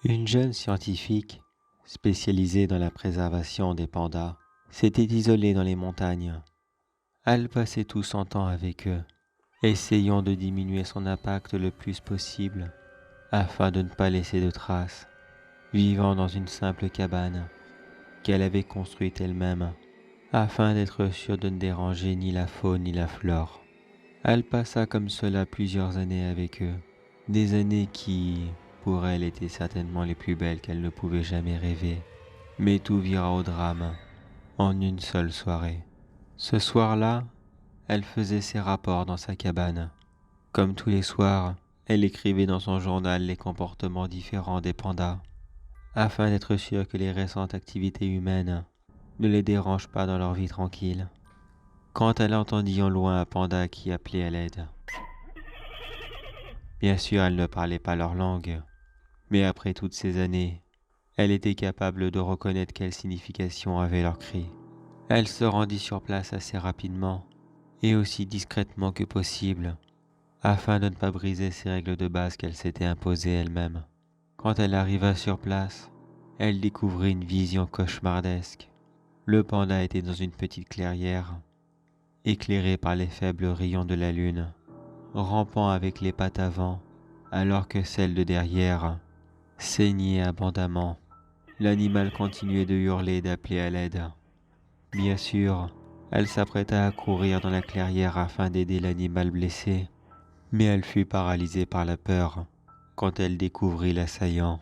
Une jeune scientifique, spécialisée dans la préservation des pandas, s'était isolée dans les montagnes. Elle passait tout son temps avec eux, essayant de diminuer son impact le plus possible, afin de ne pas laisser de traces, vivant dans une simple cabane qu'elle avait construite elle-même, afin d'être sûre de ne déranger ni la faune ni la flore. Elle passa comme cela plusieurs années avec eux, des années qui, pour elle, étaient certainement les plus belles qu'elle ne pouvait jamais rêver. Mais tout vira au drame, en une seule soirée. Ce soir-là, elle faisait ses rapports dans sa cabane. Comme tous les soirs, elle écrivait dans son journal les comportements différents des pandas, afin d'être sûre que les récentes activités humaines ne les dérangent pas dans leur vie tranquille. Quand elle entendit en loin un panda qui appelait à l'aide. Bien sûr, elle ne parlait pas leur langue, mais après toutes ces années, elle était capable de reconnaître quelle signification avaient leurs cris. Elle se rendit sur place assez rapidement et aussi discrètement que possible, afin de ne pas briser ces règles de base qu'elle s'était imposées elle-même. Quand elle arriva sur place, elle découvrit une vision cauchemardesque. Le panda était dans une petite clairière, éclairée par les faibles rayons de la lune, rampant avec les pattes avant, alors que celles de derrière saignaient abondamment. L'animal continuait de hurler et d'appeler à l'aide. Bien sûr, elle s'apprêta à courir dans la clairière afin d'aider l'animal blessé, mais elle fut paralysée par la peur quand elle découvrit l'assaillant,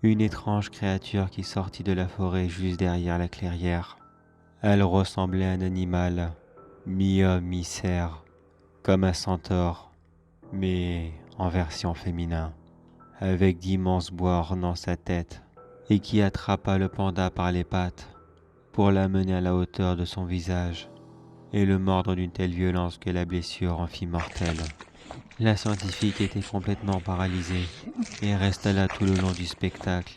une étrange créature qui sortit de la forêt juste derrière la clairière. Elle ressemblait à un animal, mi-homme, mi-cerf, comme un centaure, mais en version féminin, avec d'immenses bois ornant sa tête, et qui attrapa le panda par les pattes pour l'amener à la hauteur de son visage et le mordre d'une telle violence que la blessure en fit mortelle. La scientifique était complètement paralysée et resta là tout le long du spectacle,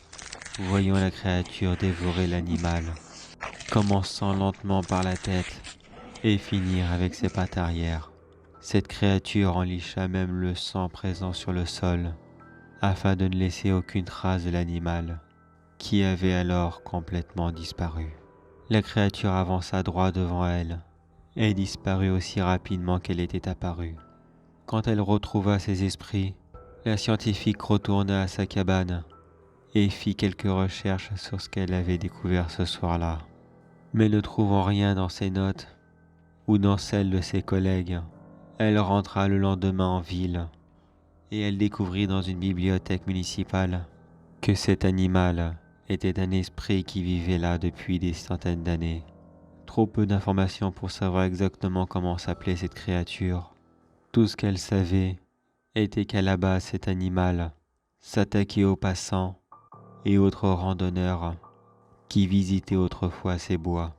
voyant la créature dévorer l'animal, commençant lentement par la tête et finir avec ses pattes arrière. Cette créature en licha même le sang présent sur le sol, afin de ne laisser aucune trace de l'animal, qui avait alors complètement disparu. La créature avança droit devant elle et disparut aussi rapidement qu'elle était apparue. Quand elle retrouva ses esprits, la scientifique retourna à sa cabane et fit quelques recherches sur ce qu'elle avait découvert ce soir-là. Mais ne trouvant rien dans ses notes ou dans celles de ses collègues, elle rentra le lendemain en ville et elle découvrit dans une bibliothèque municipale que cet animal était un esprit qui vivait là depuis des centaines d'années. Trop peu d'informations pour savoir exactement comment s'appelait cette créature. Tout ce qu'elle savait était qu'à la base cet animal s'attaquait aux passants et autres randonneurs qui visitaient autrefois ces bois.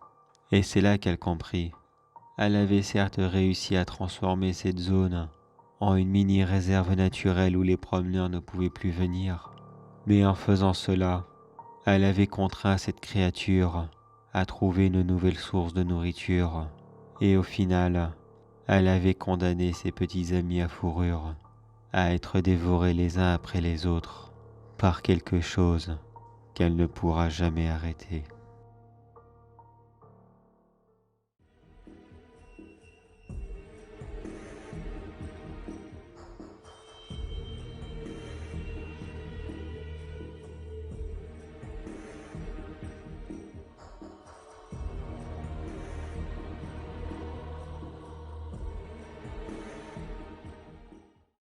Et c'est là qu'elle comprit. Elle avait certes réussi à transformer cette zone en une mini-réserve naturelle où les promeneurs ne pouvaient plus venir. Mais en faisant cela, elle avait contraint cette créature à trouver une nouvelle source de nourriture. Et au final, elle avait condamné ses petits amis à fourrure à être dévorés les uns après les autres par quelque chose qu'elle ne pourra jamais arrêter.